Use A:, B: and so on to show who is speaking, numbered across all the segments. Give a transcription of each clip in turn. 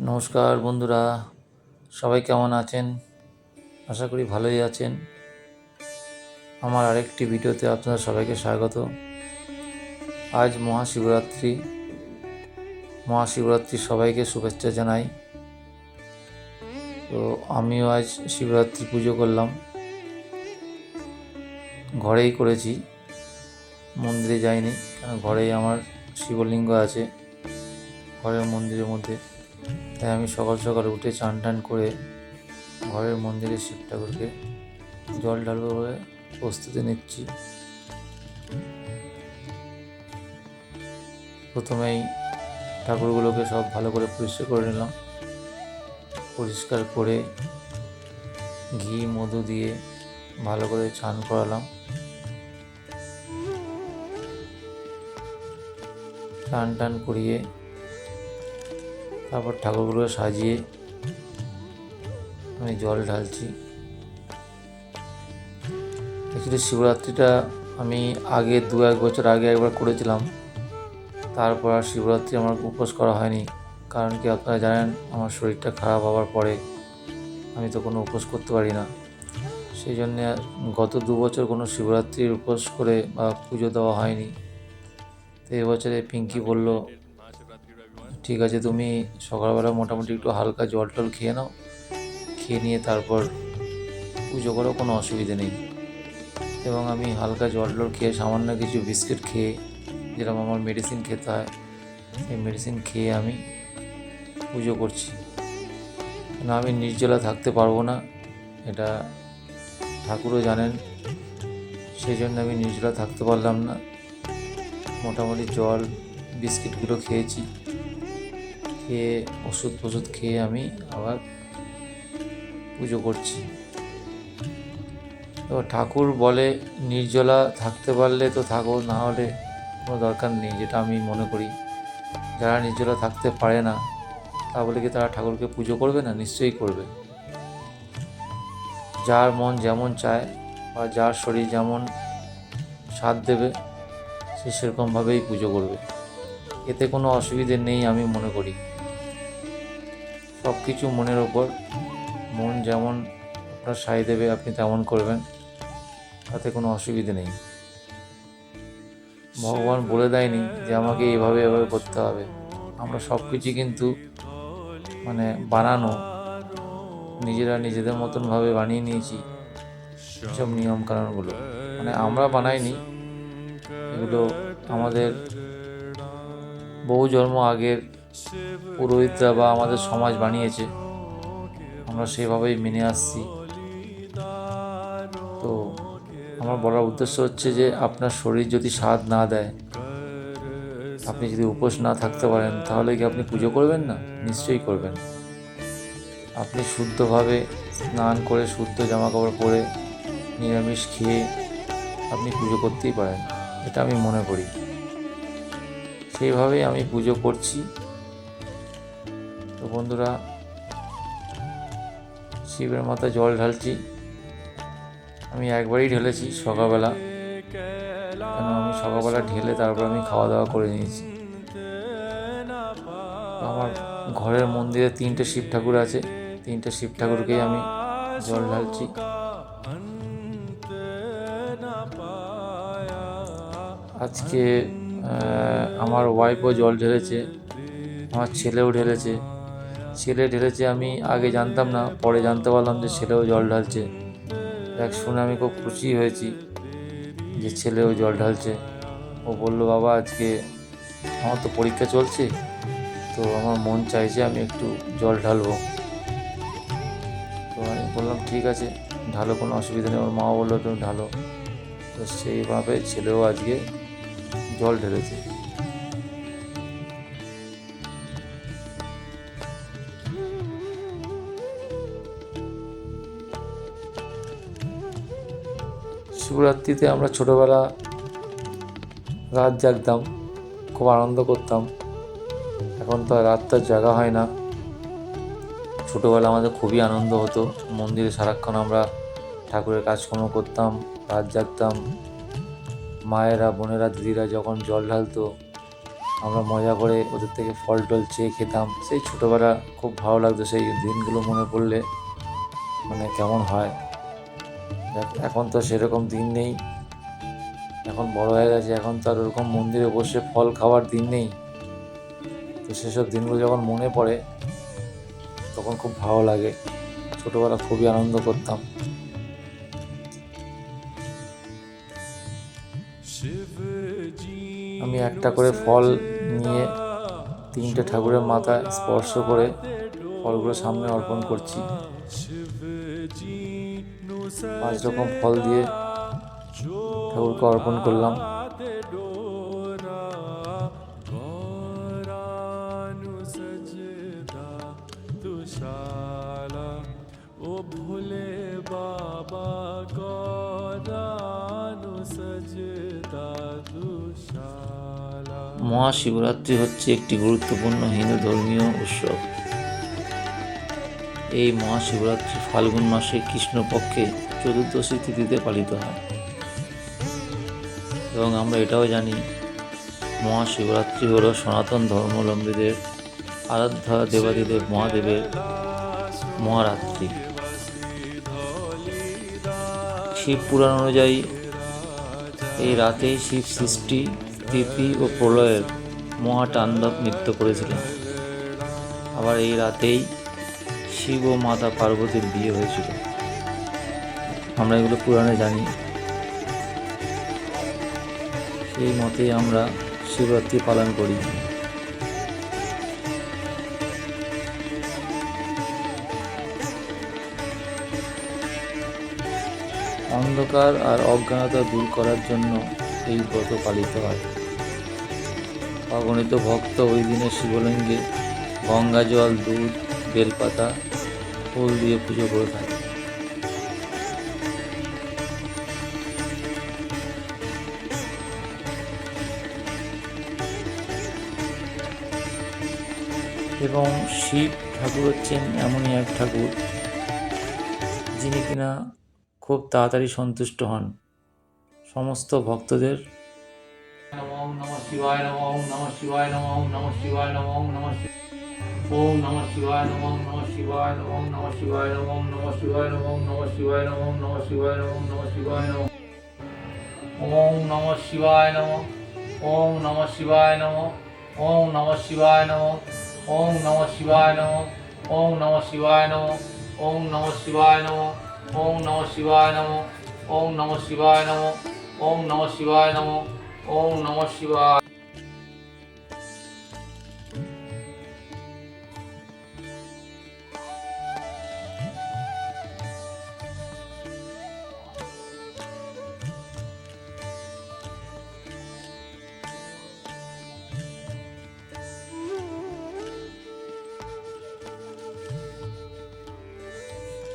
A: নমস্কার বন্ধুরা, সবাই কেমন আছেন? আশা করি ভালোই আছেন। আমার আরেকটি ভিডিওতে আপনাদের সবাইকে স্বাগত। আজ মহাশিবরাত্রি সবাইকে শুভেচ্ছা জানাই। তো আমিও আজ শিবরাত্রি পুজো করলাম, ঘরেই করেছি, মন্দিরে যাইনি, কারণ ঘরেই আমার শিবলিঙ্গ আছে ঘরের মন্দিরের মধ্যে। তাই আমি সকাল সকাল উঠে চান টান করে ঘরের মন্দিরে শিব ঠাকুরকে জল ঢালবো বলে প্রস্তুতি নিচ্ছি। প্রথমেই ঠাকুরগুলোকে সব ভালো করে পরিষ্কার করে নিলাম। পরিষ্কার করে ঘি মধু দিয়ে ভালো করে স্নান করালাম। স্নান টান করিয়ে তারপর ঠাকুরগুলো সাজিয়ে আমি জল ঢালছি। অ্যাকচুয়ালি শিবরাত্রিটা আমি আগে 2-1 বছর আগে একবার করেছিলাম, তারপর আর শিবরাত্রি আমার উপোস করা হয়নি। কারণ কি, আপনারা জানেন আমার শরীরটা খারাপ হওয়ার পরে আমি তো কোনো উপোস করতে পারি না। সেই জন্যে গত 2 বছর কোনো শিবরাত্রির উপোস করে বা পুজো দেওয়া হয়নি। তো এবছরে পিঙ্কি বলল, ঠিক আছে, তুমি সকালবেলা মোটামুটি একটু হালকা জল টল খেয়ে নাও, খেয়ে নিয়ে তারপর পুজো করো, কোনো অসুবিধে নেই। এবং আমি হালকা জল টল খেয়ে সামান্য কিছু বিস্কিট খেয়ে, যেরকম আমার মেডিসিন খেতে হয়, সেই মেডিসিন খেয়ে আমি পুজো করছি। না, আমি নির্জলা থাকতে পারবো না, এটা ঠাকুরও জানেন। সেই জন্য আমি নির্জলা থাকতে পারলাম না। মোটামুটি জল বিস্কিটগুলো খেয়েছি, খেয়ে ওষুধ খেয়ে আমি আবার পুজো করছি। তো ঠাকুর বলে নির্জলা থাকতে পারলে তো থাকো, না হলে কোনো দরকার নেই, যেটা আমি মনে করি। যারা নির্জলা থাকতে পারে না, তা বলে কি তারা ঠাকুরকে পুজো করবে না? নিশ্চয়ই করবে। যার মন যেমন চায় বা যার শরীর যেমন সাথ দেবে, সে সেরকমভাবেই পুজো করবে। এতে কোনো অসুবিধে নেই আমি মনে করি। সব কিছু মনের ওপর, মন যেমন আপনার সায় দেবে আপনি তেমন করবেন, তাতে কোনো অসুবিধে নেই। ভগবান বলে দেয়নি যে আমাকে এভাবে করতে হবে। আমরা সব কিছু কিন্তু বানানো, নিজেরা নিজেদের মতনভাবে বানিয়ে নিয়েছি সব নিয়মকানুনগুলো। আমরা বানাইনি, এগুলো আমাদের বহু জন্ম আগের পুরোহিতরা বা আমাদের সমাজ বানিয়েছে, আমরা সেভাবেই মেনে আসছি। তো আমার বলার উদ্দেশ্য হচ্ছে যে আপনার শরীর যদি সাথ না দেয়, আপনি যদি উপোস না থাকতে পারেন, তাহলে কি আপনি পুজো করবেন না? নিশ্চয়ই করবেন। আপনি শুদ্ধভাবে স্নান করে, শুদ্ধ জামাকাপড় পরে, নিরামিষ খেয়ে আপনি পুজো করতেই পারেন, এটা আমি মনে করি। সেইভাবেই আমি পুজো করছি। তো বন্ধুরা, শিবের মাথায় জল ঢালছি। আমি একবারই ঢেলেছি সকালবেলা, কেন আমি সকালবেলা ঢেলে তারপর আমি খাওয়া দাওয়া করে নিয়েছি। আমার ঘরের মন্দিরে 3টে শিব ঠাকুর আছে, 3টে শিব ঠাকুরকেই আমি জল ঢালছি। আজকে আমার ওয়াইফও জল ঢেলেছে, আমার ছেলেও ঢেলেছে। ছেলে ঢেলেছে আমি আগে জানতাম না, পরে জানতে পারলাম যে ছেলেও জল ঢালছে। শুনে আমি খুব খুশি হয়েছি যে ছেলেও জল ঢালছে। ও বলল, বাবা আজকে আমার তো পরীক্ষা চলছে, তো আমার মন চাইছে আমি একটু জল ঢালবো। তো আমি বললাম ঠিক আছে, ঢালো, কোনো অসুবিধা নেই। ওর মা বললো তুমি ঢালো। তো সেইভাবে ছেলেও আজকে জল ঢেলেছে। শিবরাত্রিতে আমরা ছোটোবেলা রাত জাগতাম, খুব আনন্দ করতাম। এখন তো আর রাতটা জাগা হয় না। ছোটোবেলা আমাদের খুবই আনন্দ হতো, মন্দিরে সারাক্ষণ আমরা ঠাকুরের কাজকর্ম করতাম, রাত জাগতাম। মায়েরা, বোনেরা, দিদিরা যখন জল ঢালতো, আমরা মজা করে ওদের থেকে ফল টল চেয়ে খেতাম। সেই ছোটোবেলা খুব ভালো লাগতো, সেই দিনগুলো মনে পড়লে মানে কেমন হয়। এখন তো সেরকম দিন নেই, এখন বড় হয়ে গেছে, এখন তো আর ওরকম মন্দিরে বসে ফল খাওয়ার দিন নেই। তো সেসব দিনগুলো যখন মনে পড়ে তখন খুব ভালো লাগে। ছোটোবেলা খুবই আনন্দ করতাম। আমি একটা করে ফল নিয়ে 3টে ঠাকুরের মাথায় স্পর্শ করে ফলগুলো সামনে অর্পণ করছি। 5 রকম ফল দিয়ে ঠাকুরকে অর্পণ করলাম। মহাশিবরাত্রি হচ্ছে একটি গুরুত্বপূর্ণ হিন্দু ধর্মীয় উৎসব। এই মহাশিবরাত্রি ফাল্গুন মাসে কৃষ্ণপক্ষে চতুর্দশী তিথিতে পালিত হয় এবং আমরা এটাও জানি মহাশিবরাত্রি হল সনাতন ধর্মাবলম্বীদের আরাধ্য দেবাদিদেব মহাদেবের মহারাত্রি। শিব পুরাণ অনুযায়ী এই রাতেই শিব সৃষ্টি, স্থিতি ও প্রলয়ের মহাতাণ্ডব নৃত্য করেছিলেন। আবার এই রাতেই শিব ও মাতা পার্বতীর বিয়ে হয়েছিল। আমরা এগুলো পুরাণে জানি। সেই মতেই আমরা শিবরাত্রি পালন করি। অন্ধকার আর অজ্ঞানতা দূর করার জন্য এই ব্রত পালিত হয়। অগণিত ভক্ত ওই দিনে শিবলিঙ্গে গঙ্গা জল, দুধ, বেলপাতা, ফুল দিয়ে পুজো করে থাকে। এবং শিব ঠাকুর হচ্ছেন এমনই এক ঠাকুর যিনি কিনা খুব তাড়াতাড়ি সন্তুষ্ট হন সমস্ত ভক্তদের। ওম নমঃ শিবায় নমঃ, ওম নমঃ শিবায় নমঃ, ওম নমঃ শিবায় নমঃ, ওম নমঃ ওম নমঃ শিবায় নমঃ, ওম নমঃ শিবায় নমঃ, ওম নমঃ শিবায় নমঃ, ওম নমঃ শিবায় নমঃ, ওম নমঃ শিবায় নমঃ, ওম নমঃ শিবায় নমঃ, ওম নমঃ শিবায় নমঃ, ওম নমঃ শিবায় নমঃ, ওম নমঃ শিবায় নমঃ, ওম নমঃ শিবায় নমঃ, ওম নমঃ শিবায় নমঃ, ওম নমঃ শিবায় নমঃ, ওম নমঃ শিবায় নমঃ, ওম নমঃ শিবায় নমঃ, ওম নমঃ শিবায় নমঃ, ওম নমঃ শিবায় নমঃ, ওম নমঃ শিবায়।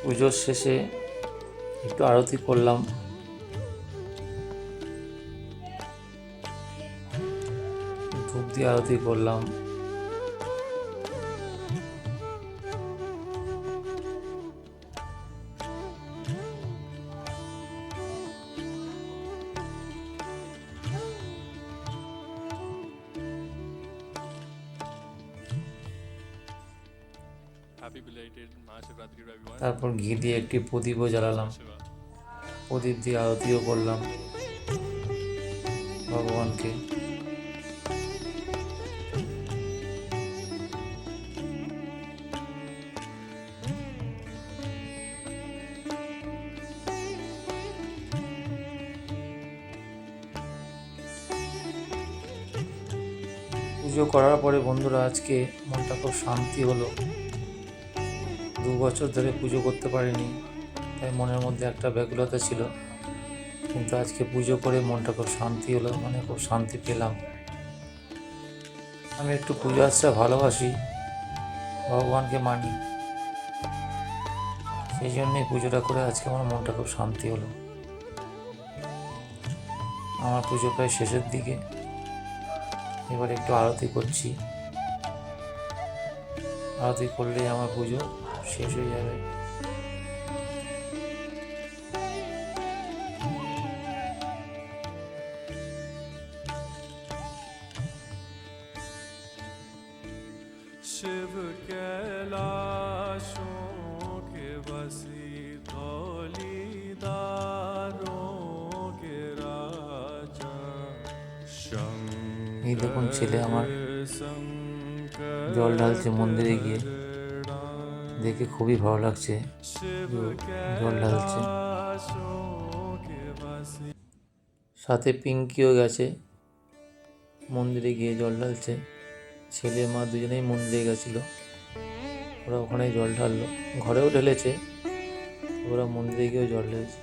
A: পুজোর শেষে একটু আরতি করলাম। ধূপ দিয়ে আরতি করলাম। তারপর ঘি দিয়ে একটি প্রদীপও জ্বালালাম। প্রদীপ দিয়ে আরতিও করলাম ভগবানকে। পুজো করার পরে বন্ধুরা আজকে মনটা খুব শান্তি হলো। 2 বছর ধরে পুজো করতে পারিনি, তাই মনের মধ্যে একটা ব্যাকুলতা ছিল, কিন্তু আজকে পুজো করে মনটা খুব শান্তি হলো, মানে খুব শান্তি পেলাম। আমি একটু পুজো আচ্ছা ভালোবাসি, ভগবানকে মানি, সেই জন্যই পুজোটা করে আজকে আমার মনটা খুব শান্তি হলো। আমার পুজো প্রায় শেষের দিকে, এবার একটু আরতি করছি। আরতি করলেই আমার পুজো শেষ হয়ে যাবে। এই দেখুন ছেলে আমার জল ঢালছে মন্দিরে গিয়ে, দেখে খুবই ভালো লাগছে জল ঢালছে। সাথে পিঙ্কিও গেছে, মন্দিরে গিয়ে জল ঢালছে। ছেলে মা দুজনেই মন্দিরে গেছিলো, ওরা ওখানেই জল ঢাললো, ঘরেও ঢেলেছে, ওরা মন্দিরে গিয়েও জল ঢেলেছে।